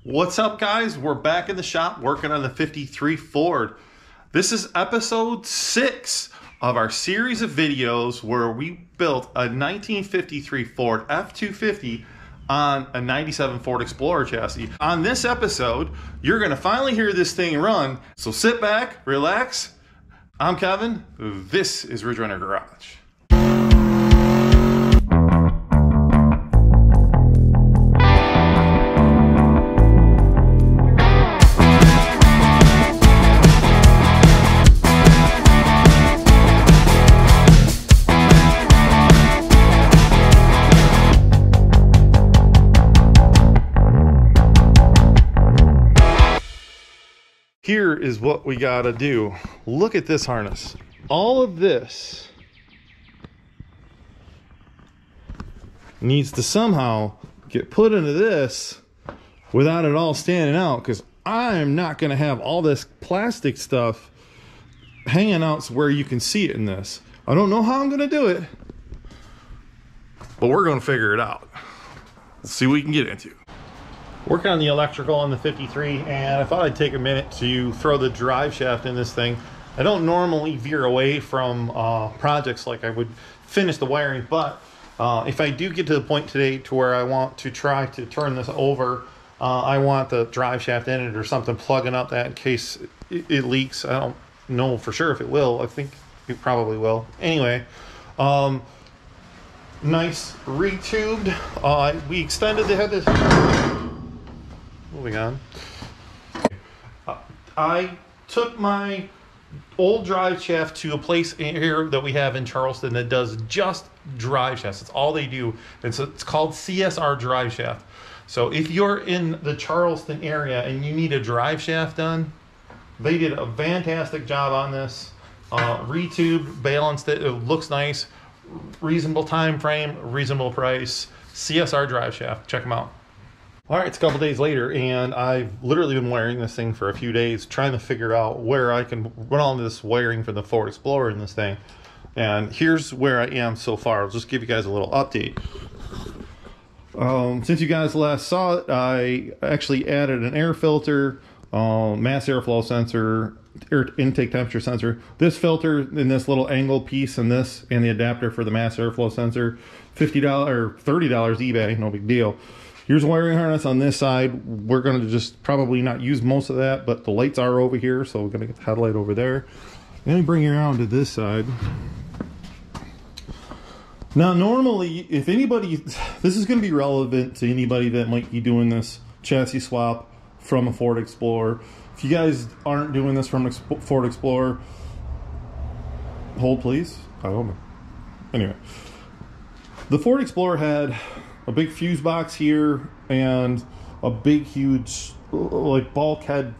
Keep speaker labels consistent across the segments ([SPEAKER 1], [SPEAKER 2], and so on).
[SPEAKER 1] What's up, guys? We're back in the shop working on the 53 Ford. This is episode 6 of our series of videos where we built a 1953 Ford F250 on a 97 Ford Explorer chassis. On this episode, you're going to finally hear this thing run. So sit back, relax. I'm Kevin. This is Ridge Runner Garage. Here is what we gotta do. Look at this harness. All of this needs to somehow get put into this without it all standing out, because I'm not gonna have all this plastic stuff hanging out where you can see it in this. I don't know how I'm gonna do it, but we're gonna figure it out. Let's see what we can get into. Working on the electrical on the 53, and I thought I'd take a minute to throw the drive shaft in this thing. I don't normally veer away from projects like I would finish the wiring, but if I do get to the point today to where I want to try to turn this over, I want the drive shaft in it or something plugging up that in case it leaks. I don't know for sure if it will. I think it probably will. Anyway, nice retubed. We extended the head. Moving on. I took my old drive shaft to a place here that we have in Charleston that does just drive shafts. That's all they do. And so it's called CSR drive shaft. So if you're in the Charleston area and you need a drive shaft done, they did a fantastic job on this. Retubed, balanced it. It looks nice. Reasonable time frame, reasonable price. CSR drive shaft. Check them out. All right, it's a couple days later, and I've literally been wiring this thing for a few days, trying to figure out where I can run all this wiring for the Ford Explorer in this thing. And here's where I am so far. I'll just give you guys a little update. Since you guys last saw it, I actually added an air filter, mass airflow sensor, air intake temperature sensor. This filter in this little angle piece and this, and the adapter for the mass airflow sensor, $50 or $30 eBay, no big deal. Here's a wiring harness on this side. We're going to just probably not use most of that, but the lights are over here, so we're going to get the headlight over there. Let me bring you around to this side. Now, normally, if anybody, this is going to be relevant to anybody that might be doing this chassis swap from a Ford Explorer. If you guys aren't doing this from a Ford Explorer, hold please. I don't know. Anyway, the Ford Explorer had a big fuse box here and a big huge like bulkhead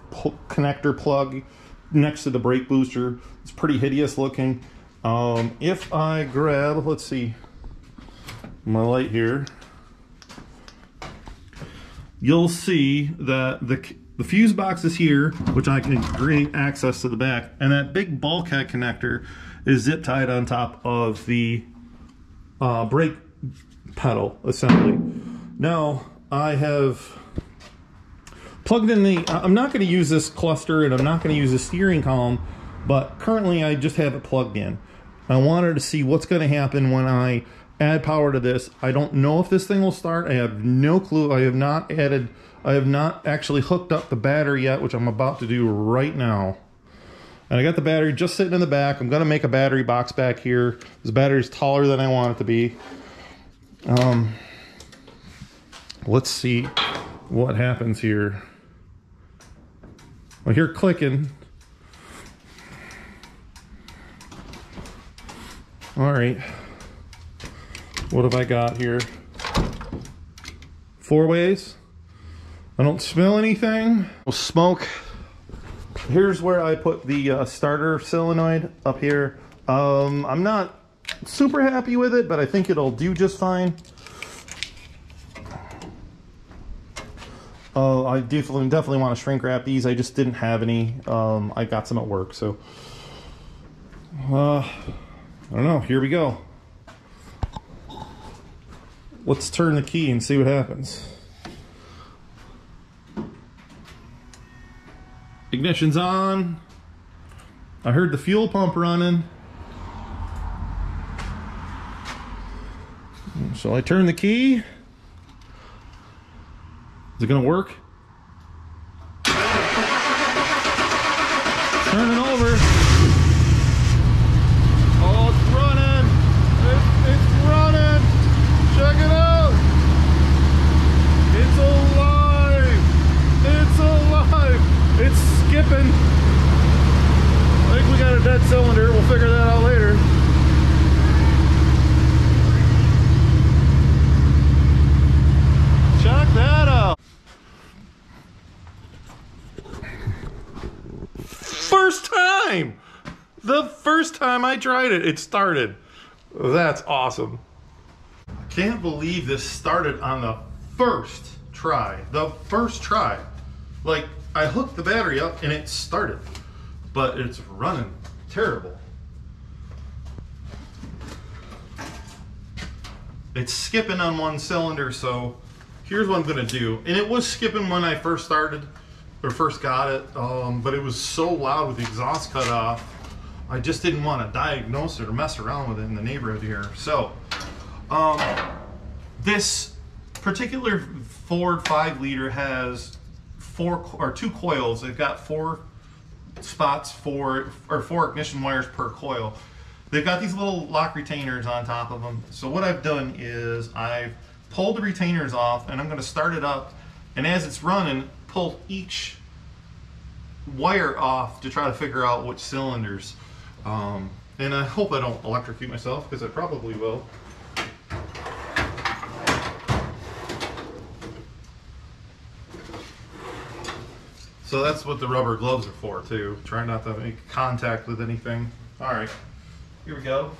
[SPEAKER 1] connector plug next to the brake booster. It's pretty hideous looking. If I grab, let's see, my light here, you'll see that the fuse box is here, which I can gain access to the back, and that big bulkhead connector is zip tied on top of the brake pedal assembly. Now I have plugged in the, I'm not going to use this cluster and I'm not going to use the steering column, but currently I just have it plugged in. I wanted to see what's going to happen when I add power to this. I don't know if this thing will start. I have no clue. I have not actually hooked up the battery yet, which I'm about to do right now. And I got the battery just sitting in the back. I'm going to make a battery box back here. This battery's taller than I want it to be. Let's see what happens here. I hear clicking. All right, what have I got here? 4 ways. I don't smell anything. Smoke. Here's where I put the starter solenoid up here. I'm not super happy with it, but I think it'll do just fine. I definitely want to shrink wrap these. I just didn't have any. I got some at work, so I don't know. Here we go. Let's turn the key and see what happens. Ignition's on. I heard the fuel pump running. Shall I turn the key? Is it gonna work? Turning over. Oh, it's running. It's running. Check it out. It's alive. It's alive. It's skipping. I think we got a dead cylinder. We'll figure that out later. Check that out. First time! The first time I tried it, it started. That's awesome. I can't believe this started on the first try. The first try. Like, I hooked the battery up and it started. But it's running terrible. It's skipping on one cylinder, so here's what I'm gonna do. And it was skipping when I first started, or first got it, but it was so loud with the exhaust cut off, I just didn't want to diagnose it or mess around with it in the neighborhood here. So, this particular Ford 5-liter has two coils. They've got 4 spots four ignition wires per coil. They've got these little lock retainers on top of them. So what I've done is I've pulled the retainers off, and I'm going to start it up, and as it's running, pull each wire off to try to figure out which cylinders. And I hope I don't electrocute myself, because I probably will. So that's what the rubber gloves are for too. Try not to make contact with anything. All right, here we go.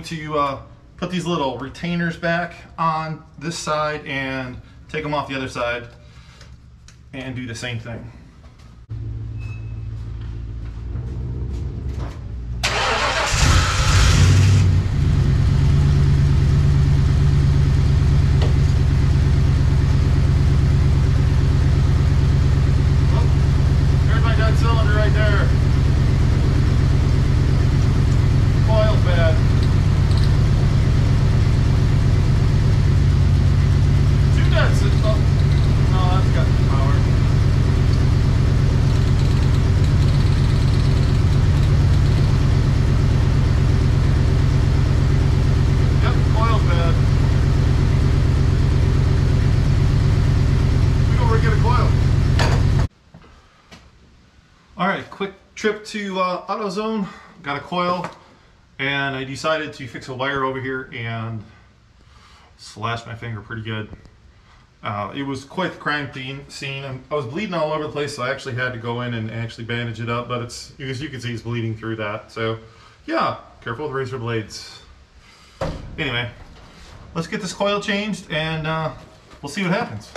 [SPEAKER 1] To put these little retainers back on this side and take them off the other side and do the same thing. Oh, there's my dead cylinder right there. Coil's bad. Alright, quick trip to AutoZone, got a coil, and I decided to fix a wire over here and slashed my finger pretty good. It was quite the crime scene. I was bleeding all over the place, so I actually had to go in and actually bandage it up, but it's, as you can see, it's bleeding through that. So yeah, careful with razor blades. Anyway, let's get this coil changed and we'll see what happens.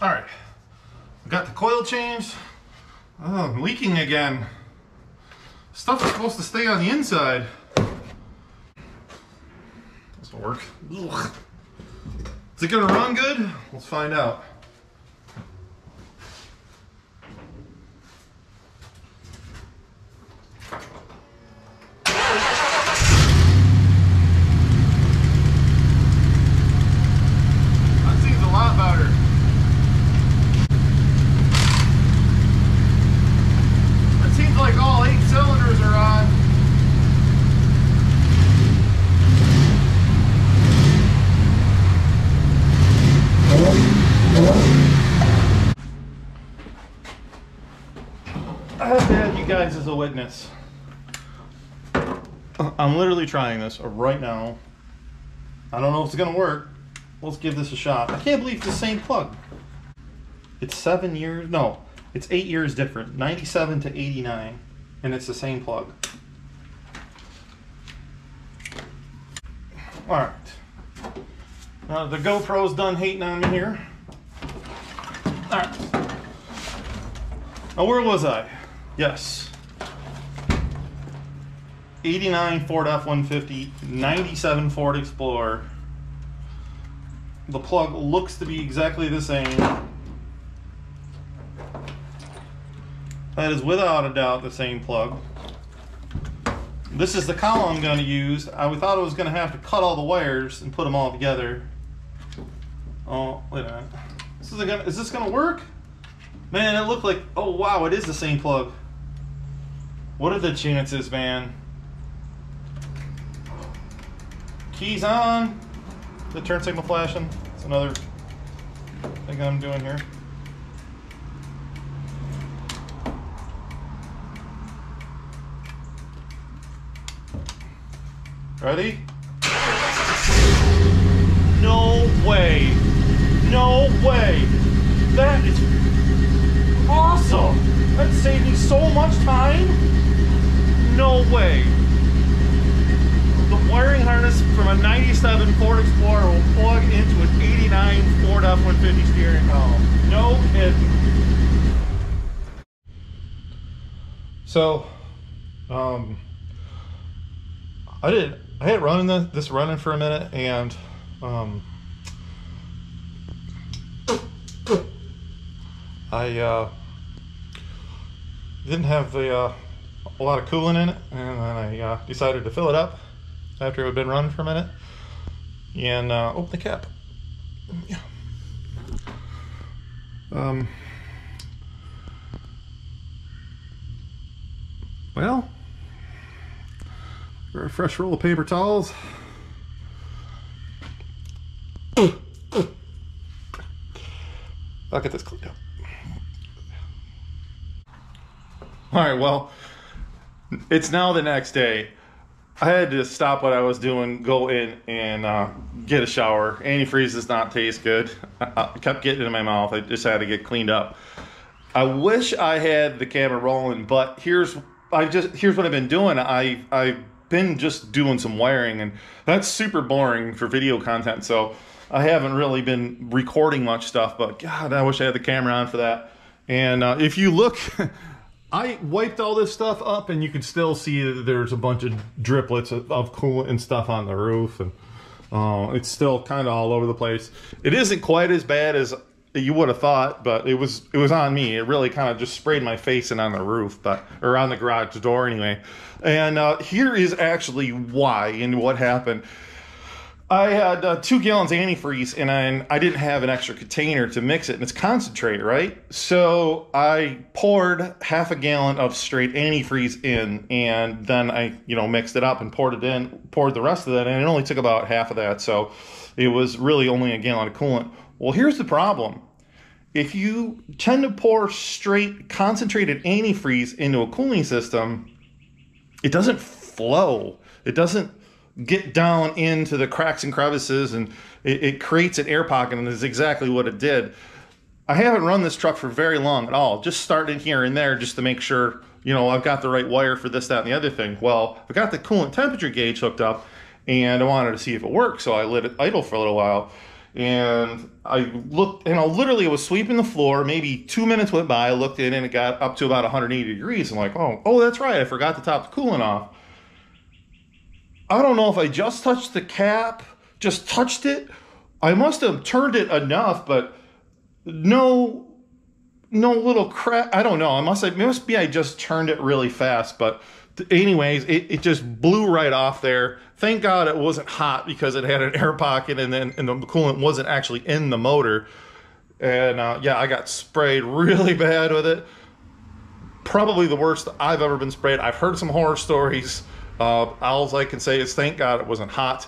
[SPEAKER 1] All right, we got the coil changed. Oh, I'm leaking again. Stuff is supposed to stay on the inside. This will work. Ugh. Is it gonna run good? Let's find out. That seems a lot better. It seems like all 8 cylinders are on. I have to have you guys as a witness. I'm literally trying this right now. I don't know if it's gonna work. Let's give this a shot. I can't believe it's the same plug. It's 7 years, no, it's 8 years different. 97 to 89, and it's the same plug. All right. Now the GoPro's done hating on me here. All right. Now where was I? Yes. 89 Ford F-150, 97 Ford Explorer. The plug looks to be exactly the same. That is without a doubt the same plug. This is the column I'm going to use. I thought I was going to have to cut all the wires and put them all together. Oh, wait a minute. Is this going to work? Man, it looked like, oh wow, it is the same plug. What are the chances, man? Keys on. The turn signal flashing. It's another thing I'm doing here. Ready? No way. No way. That is awesome. That saved me so much time. No way. The wiring harness from a 97 Ford Explorer will plug into an 89 Ford F-150 steering column. No kidding. So, I had running this running for a minute, and I didn't have a lot of coolant in it, and then I decided to fill it up after it had been running for a minute, and open the cap. Yeah. Well, a fresh roll of paper towels. I'll get this cleaned up. All right, well, it's now the next day. I had to stop what I was doing, go in and get a shower. Antifreeze does not taste good. I kept getting it in my mouth. I just had to get cleaned up. I wish I had the camera rolling, but here's what I've been doing. I've been just doing some wiring, and that's super boring for video content, so I haven't really been recording much stuff, but God, I wish I had the camera on for that. And if you look, I wiped all this stuff up, and you can still see that there's a bunch of driplets of coolant and stuff on the roof, and it's still kind of all over the place. It isn't quite as bad as you would have thought, but it was on me. It really kind of just sprayed my face and on the roof, or on the garage door anyway. And here is actually why and what happened. I had 2 gallons of antifreeze, and I didn't have an extra container to mix it, and it's concentrate, right? So I poured half a gallon of straight antifreeze in, and then I, mixed it up and poured the rest of that, and it only took about half of that, so it was really only a gallon of coolant. Well, here's the problem. If you tend to pour straight concentrated antifreeze into a cooling system, it doesn't flow. It doesn't get down into the cracks and crevices, and it creates an air pocket, and that's exactly what it did. I haven't run this truck for very long at all, just starting here and there just to make sure, I've got the right wire for this, that, and the other thing. Well, I got the coolant temperature gauge hooked up, and I wanted to see if it worked, so I let it idle for a little while. And I looked, and I was sweeping the floor. Maybe 2 minutes went by. I looked in, and it got up to about 180 degrees. I'm like, oh, that's right. I forgot to top the coolant off. I don't know if I just touched the cap, just touched it, I must have turned it enough, but no little crack. I don't know. It must be I just turned it really fast, but anyways, it just blew right off there. Thank God it wasn't hot because it had an air pocket and the coolant wasn't actually in the motor. And yeah, I got sprayed really bad with it. Probably the worst I've ever been sprayed. I've heard some horror stories. All I can say is thank God it wasn't hot.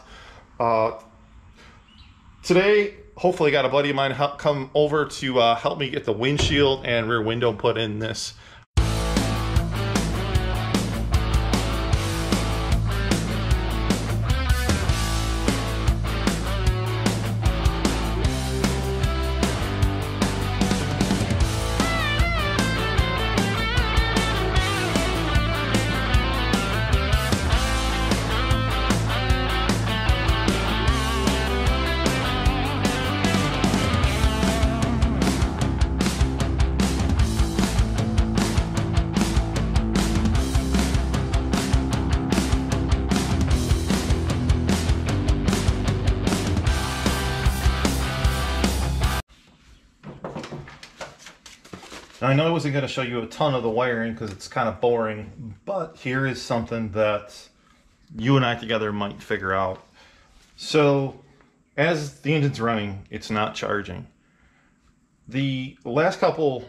[SPEAKER 1] Today, hopefully got a buddy of mine come over to help me get the windshield and rear window put in this. Now, I know I wasn't going to show you a ton of the wiring because it's kind of boring, but here is something that you and I together might figure out. So, as the engine's running, it's not charging. The last couple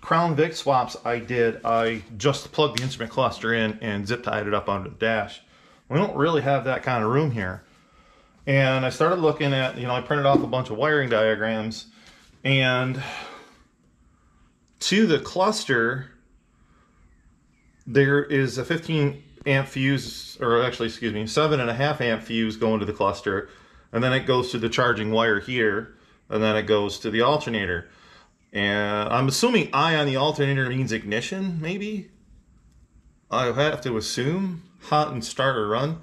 [SPEAKER 1] Crown Vic swaps I did, I just plugged the instrument cluster in and zip tied it up onto the dash. We don't really have that kind of room here. And I started looking at, I printed off a bunch of wiring diagrams, and to the cluster, there is a 15 amp fuse, or actually, excuse me, 7.5 amp fuse going to the cluster, and then it goes to the charging wire here, and then it goes to the alternator. And I'm assuming I on the alternator means ignition, maybe? I have to assume hot and start or run.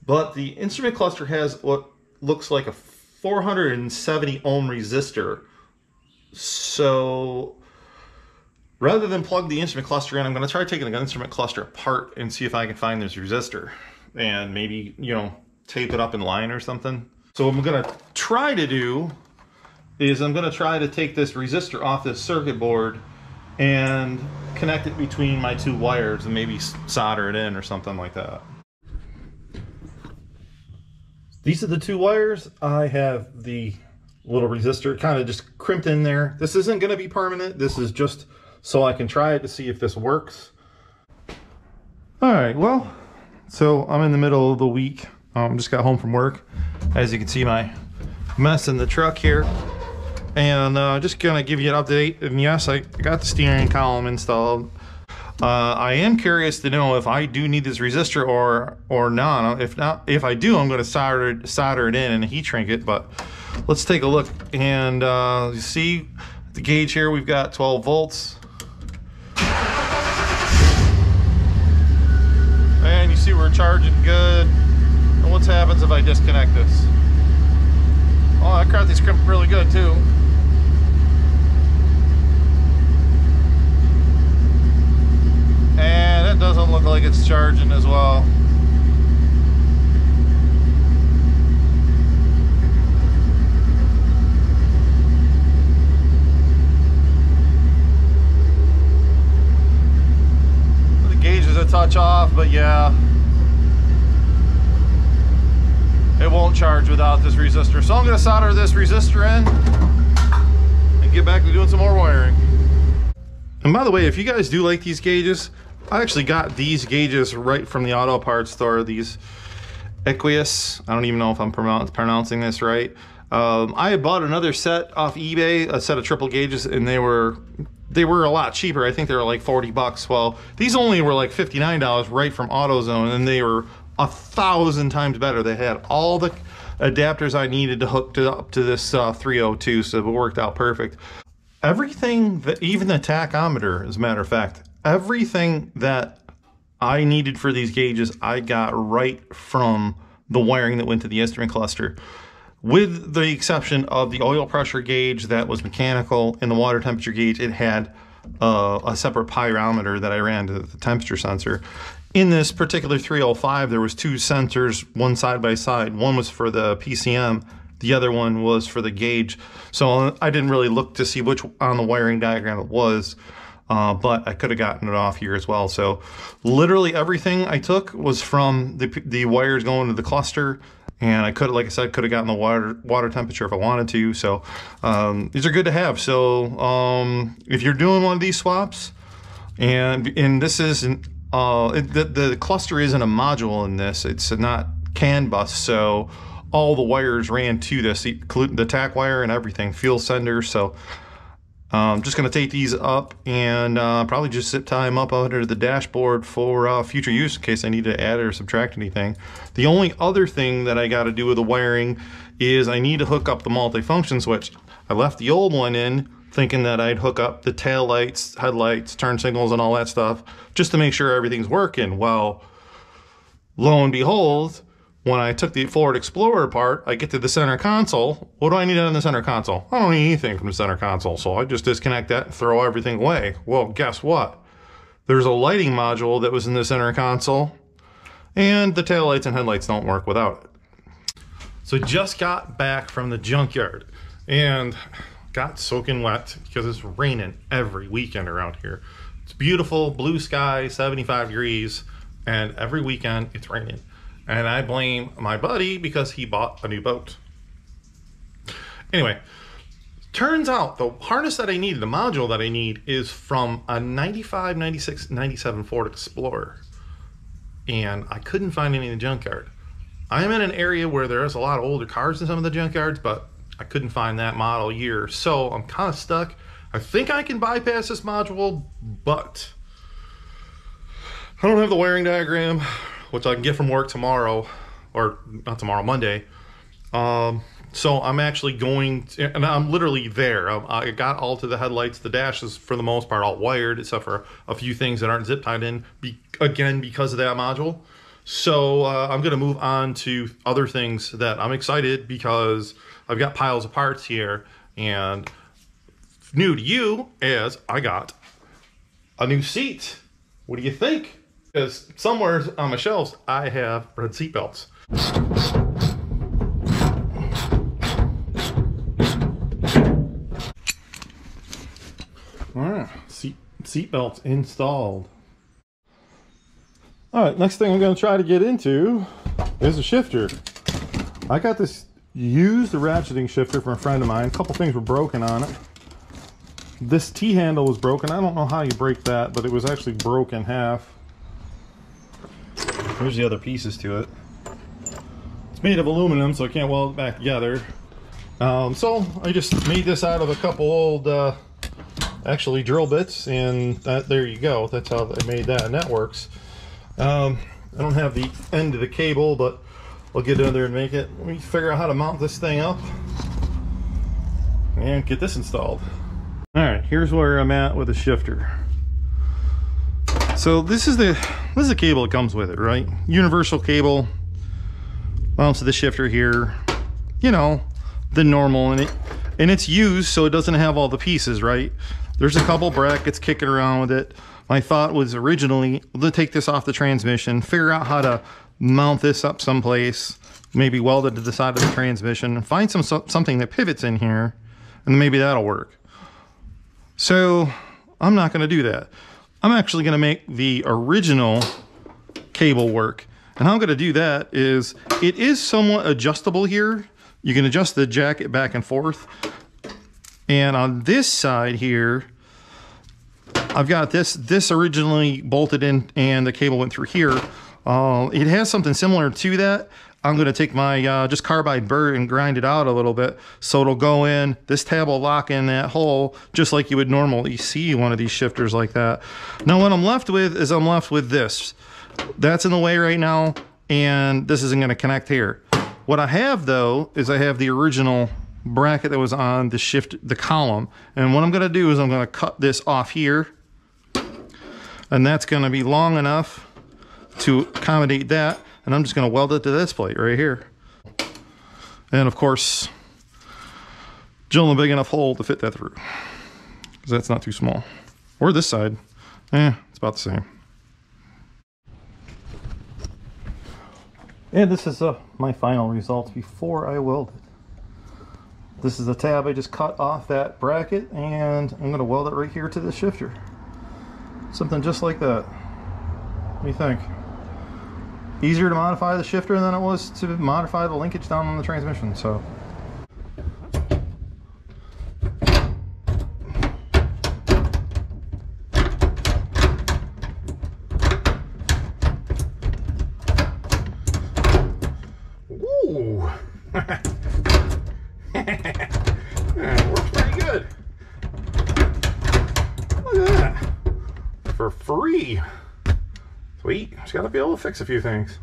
[SPEAKER 1] But the instrument cluster has what looks like a 470 ohm resistor. So rather than plug the instrument cluster in, I'm going to try taking the instrument cluster apart and see if I can find this resistor and maybe, tape it up in line or something. So what I'm going to try to do is I'm going to try to take this resistor off this circuit board and connect it between my two wires and maybe solder it in or something like that. These are the two wires. I have the little resistor kind of just crimped in there. This isn't going to be permanent. This is just so I can try it to see if this works. All right, well, so I'm in the middle of the week. Just got home from work. As you can see, my mess in the truck here. And just gonna give you an update. And yes, I got the steering column installed. I am curious to know if I do need this resistor or not. If I do, I'm gonna solder it in and heat shrink it. But let's take a look. And you see the gauge here, we've got 12 volts. And you see we're charging good. And what happens if I disconnect this? Oh, that carthy's crimped really good too. And it doesn't look like it's charging as well. The gauge is a touch off, but yeah, it won't charge without this resistor. So I'm going to solder this resistor in and get back to doing some more wiring. And by the way, if you guys do like these gauges, I actually got these gauges right from the auto parts store. These Equius, I don't even know if I'm pronouncing this right. I had bought another set off eBay, a set of triple gauges, and they were a lot cheaper. I think they were like 40 bucks. Well, these only were like $59 right from AutoZone, and they were 1,000 times better. They had all the adapters I needed to hook up to this 302, so it worked out perfect. Everything, even the tachometer, as a matter of fact, everything that I needed for these gauges, I got right from the wiring that went to the instrument cluster, with the exception of the oil pressure gauge that was mechanical and the water temperature gauge. It had a separate pyrometer that I ran to the temperature sensor. In this particular 305, there was two sensors, one side by side. One was for the PCM, The other one was for the gauge. So I didn't really look to see which on the wiring diagram it was, but I could have gotten it off here as well. So literally everything I took was from the wires going to the cluster, and I could, like I said, could have gotten the water temperature if I wanted to. So these are good to have. So if you're doing one of these swaps, and this isn't the cluster isn't a module in this, it's not CAN bus, so all the wires ran to this, including the tack wire and everything, fuel sender. So I'm just going to take these up and probably just zip tie them up under the dashboard for future use in case I need to add or subtract anything. The only other thing that I got to do with the wiring is I need to hook up the multifunction switch. I left the old one in thinking that I'd hook up the tail lights, headlights, turn signals, and all that stuff just to make sure everything's working. Well, lo and behold, when I took the Ford Explorer apart, I get to the center console. What do I need on the center console? I don't need anything from the center console, so I just disconnect that and throw everything away. Well, guess what? There's a lighting module that was in the center console, and the taillights and headlights don't work without it. So just got back from the junkyard and got soaking wet because it's raining every weekend around here. It's beautiful, blue sky, 75 degrees, and every weekend it's raining. And I blame my buddy because he bought a new boat. Anyway, turns out the harness that I need, the module that I need, is from a 95, 96, 97 Ford Explorer. And I couldn't find any in the junkyard. I am in an area where there's a lot of older cars in some of the junkyards, but I couldn't find that model year. So I'm kind of stuck. I think I can bypass this module, but I don't have the wiring diagram, which I can get from work tomorrow, or not tomorrow, Monday. So I'm actually going to, and I'm literally there. I got all to the headlights. The dash is for the most part all wired, except for a few things that aren't zip tied in, again, because of that module. So I'm gonna move on to other things that I'm excited because I've got piles of parts here, and new to you is I got a new seat. What do you think? Because somewhere on my shelves, I have red seat belts. All right, seat belts installed. All right, next thing I'm going to try to get into is a shifter. I got this used ratcheting shifter from a friend of mine. A couple things were broken on it. This T-handle was broken. I don't know how you break that, but it was actually broken half. Here's the other pieces to it. It's made of aluminum, so I can't weld it back together. So I just made this out of a couple old, actually drill bits, and there you go. That's how I made that, and that works. I don't have the end of the cable, but I'll get in there and make it. Let me figure out how to mount this thing up and get this installed. All right, here's where I'm at with the shifter. So this is the cable that comes with it, right? Universal cable mounts to the shifter here. You know, the normal, and it's used, so it doesn't have all the pieces, right? There's a couple brackets kicking around with it. My thought was originally to take this off the transmission, figure out how to mount this up someplace, maybe weld it to the side of the transmission, find something that pivots in here, and maybe that'll work. So I'm not going to do that. I'm actually going to make the original cable work. And how I'm going to do that is, it is somewhat adjustable here. You can adjust the jacket back and forth. And on this side here, I've got this originally bolted in and the cable went through here. It has something similar to that. I'm going to take my just carbide burr and grind it out a little bit so it'll go in. This tab will lock in that hole just like you would normally see one of these shifters like that. Now what I'm left with is I'm left with this. That's in the way right now, and this isn't going to connect here. What I have though is I have the original bracket that was on the column, and what I'm going to do is I'm going to cut this off here, and that's going to be long enough to accommodate that. And I'm just going to weld it to this plate right here. And of course, drill a big enough hole to fit that through, because that's not too small. Or this side, it's about the same. And this is my final result before I weld it. This is the tab I just cut off that bracket, and I'm going to weld it right here to the shifter. Something just like that. What do you think? Easier to modify the shifter than it was to modify the linkage down on the transmission, so. Ooh. That works pretty good. Look at that. For free. Sweet. Just gotta be able to fix a few things.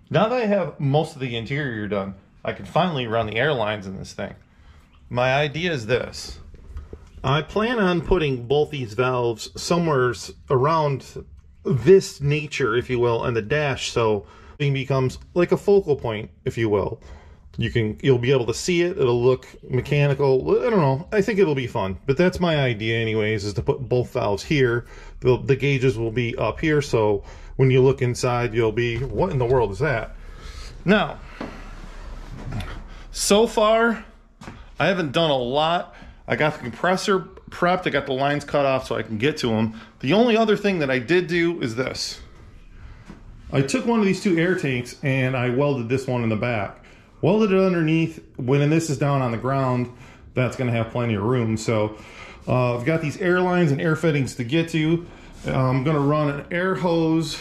[SPEAKER 1] Now that I have most of the interior done, I can finally run the air lines in this thing. My idea is this. I plan on putting both these valves somewhere around this nature, if you will, on the dash, so it becomes like a focal point, if you will. You'll be able to see it. It'll look mechanical. I don't know. I think it'll be fun. But that's my idea anyways, is to put both valves here. The gauges will be up here, so when you look inside, you'll be, what in the world is that? Now, so far, I haven't done a lot. I got the compressor prepped. I got the lines cut off so I can get to them. The only other thing that I did do is this. I took one of these two air tanks and I welded this one in the back. Welded it underneath. When this is down on the ground, that's going to have plenty of room. So I've got these air lines and air fittings to get to. I'm going to run an air hose,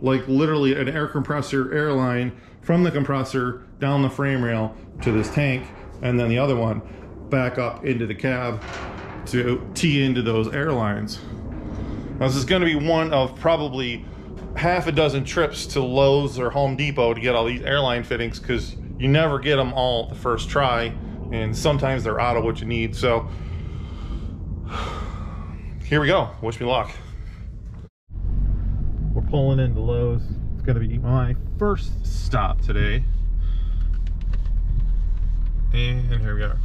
[SPEAKER 1] like literally an air compressor air line from the compressor down the frame rail to this tank, and then the other one back up into the cab to tee into those air lines. Now, this is going to be one of probably half a dozen trips to Lowe's or Home Depot to get all these airline fittings, because you never get them all the first try, and sometimes they're out of what you need. So here we go. Wish me luck. We're pulling into Lowe's. It's going to be my first stop today. And here we are.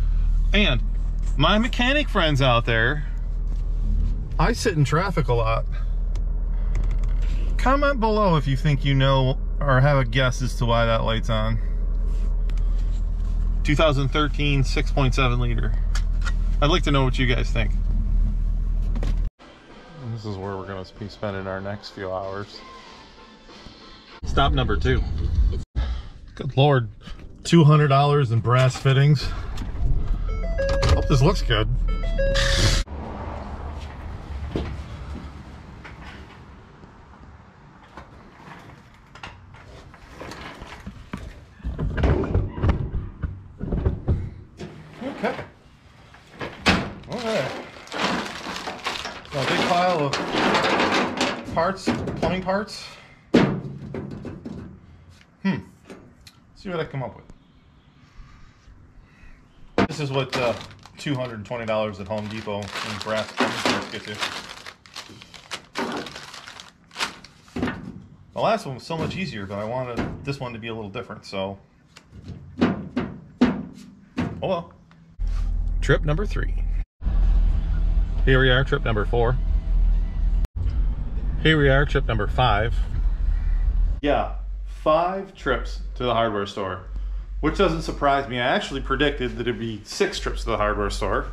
[SPEAKER 1] And my mechanic friends out there, I sit in traffic a lot. Comment below if you think you know or have a guess as to why that light's on. 2013 6.7 liter. I'd like to know what you guys think. And this is where we're going to be spending our next few hours. Stop number 2. Good Lord, $200 in brass fittings. Hope this looks good. Okay. All right. So a big pile of parts, plumbing parts. See what I come up with. This is what $220 at Home Depot in brass plumbing parts get you. The last one was so much easier, but I wanted this one to be a little different, so. Oh well. Trip number 3. Here we are, trip number 4. Here we are, trip number 5. Yeah, 5 trips to the hardware store, which doesn't surprise me. I actually predicted that it'd be 6 trips to the hardware store,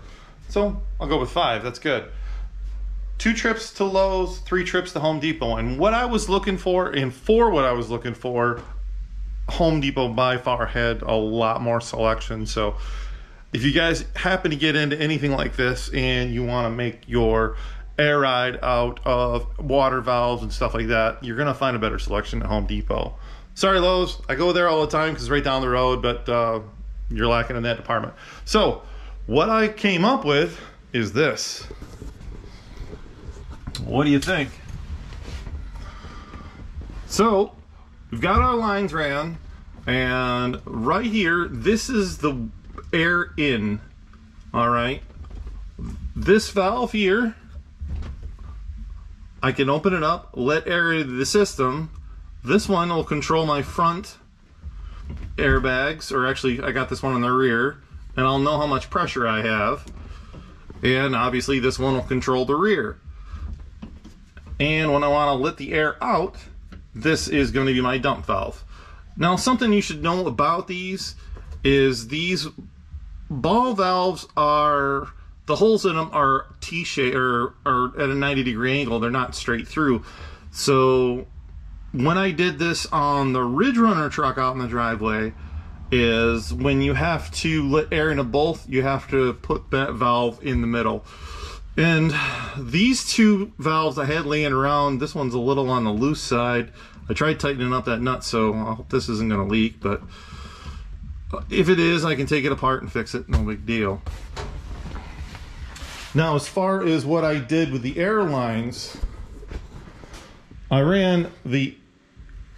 [SPEAKER 1] so I'll go with 5. That's good. 2 trips to Lowe's, 3 trips to Home Depot, and what I was looking for, and for what I was looking for, Home Depot by far had a lot more selection. So if you guys happen to get into anything like this and you want to make your air ride out of water valves and stuff like that, you're gonna find a better selection at Home Depot. Sorry Lowe's, I go there all the time because it's right down the road, but you're lacking in that department. So what I came up with is this. What do you think? So we've got our lines ran, and right here, this is the air in. All right, this valve here, I can open it up, let air into the system. This one will control my front airbags, or actually I got this one on the rear, and I'll know how much pressure I have. And obviously this one will control the rear. And when I want to let the air out, this is going to be my dump valve. Now, something you should know about these is these ball valves are, the holes in them are T-shaped or at a 90-degree angle. They're not straight through. So when I did this on the Ridge Runner truck out in the driveway, is when you have to let air into both, you have to put that valve in the middle. And these two valves I had laying around, this one's a little on the loose side. I tried tightening up that nut, so I hope this isn't going to leak, but if it is, I can take it apart and fix it, no big deal. Now, as far as what I did with the air lines, I ran the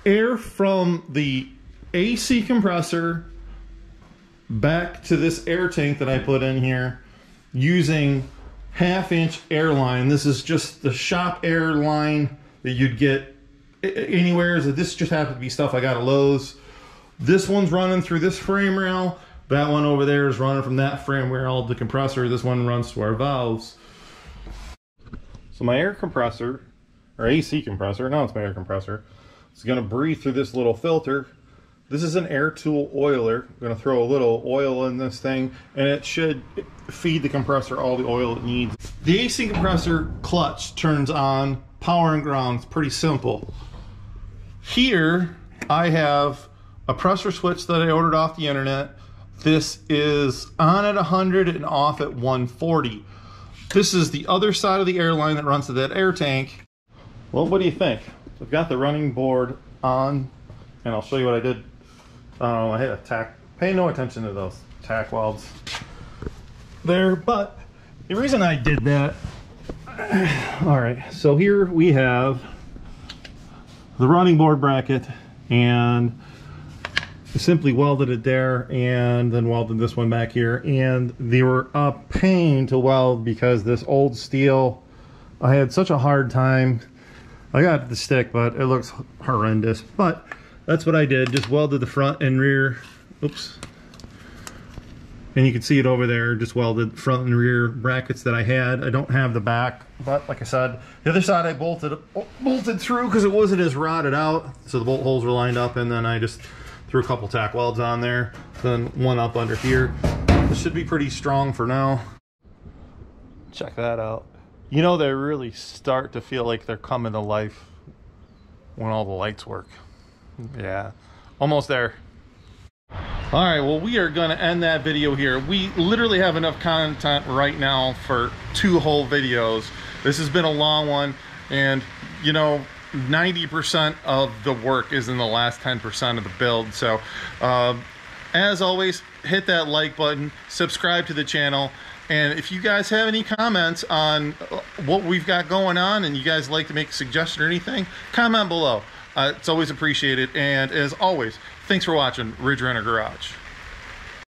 [SPEAKER 1] air from the AC compressor back to this air tank that I put in here using 1/2-inch air line. This is just the shop air line that you'd get anywhere. This just happened to be stuff I got at Lowe's. This one's running through this frame rail. That one over there is running from that frame rail, the compressor. This one runs to our valves. So my air compressor, or AC compressor, no, it's my air compressor, it's going to breathe through this little filter. This is an air tool oiler. I'm going to throw a little oil in this thing, and it should feed the compressor all the oil it needs. The AC compressor clutch turns on power and ground. It's pretty simple. Here I have a pressure switch that I ordered off the internet. This is on at 100 and off at 140. This is the other side of the air line that runs to that air tank. Well, what do you think? I've got the running board on, and I'll show you what I did. I hit a tack. Pay no attention to those tack welds there, but the reason I did that, all right, so here we have the running board bracket, and I simply welded it there and then welded this one back here, and they were a pain to weld because this old steel, I had such a hard time. I got the stick, but it looks horrendous. But that's what I did, just welded the front and rear, oops. And you can see it over there, just welded front and rear brackets that I had. I don't have the back, but like I said, the other side I bolted through because it wasn't as rotted out. So the bolt holes were lined up, and then I just threw a couple tack welds on there, then one up under here. This should be pretty strong for now. Check that out. You know, they really start to feel like they're coming to life when all the lights work. Yeah, almost there. All right, well, we are going to end that video here. We literally have enough content right now for 2 whole videos. This has been a long one, and you know, 90% of the work is in the last 10% of the build. So as always, hit that like button, subscribe to the channel, and if you guys have any comments on what we've got going on and you guys like to make a suggestion or anything, comment below. It's always appreciated. And as always, thanks for watching Ridge Runner Garage.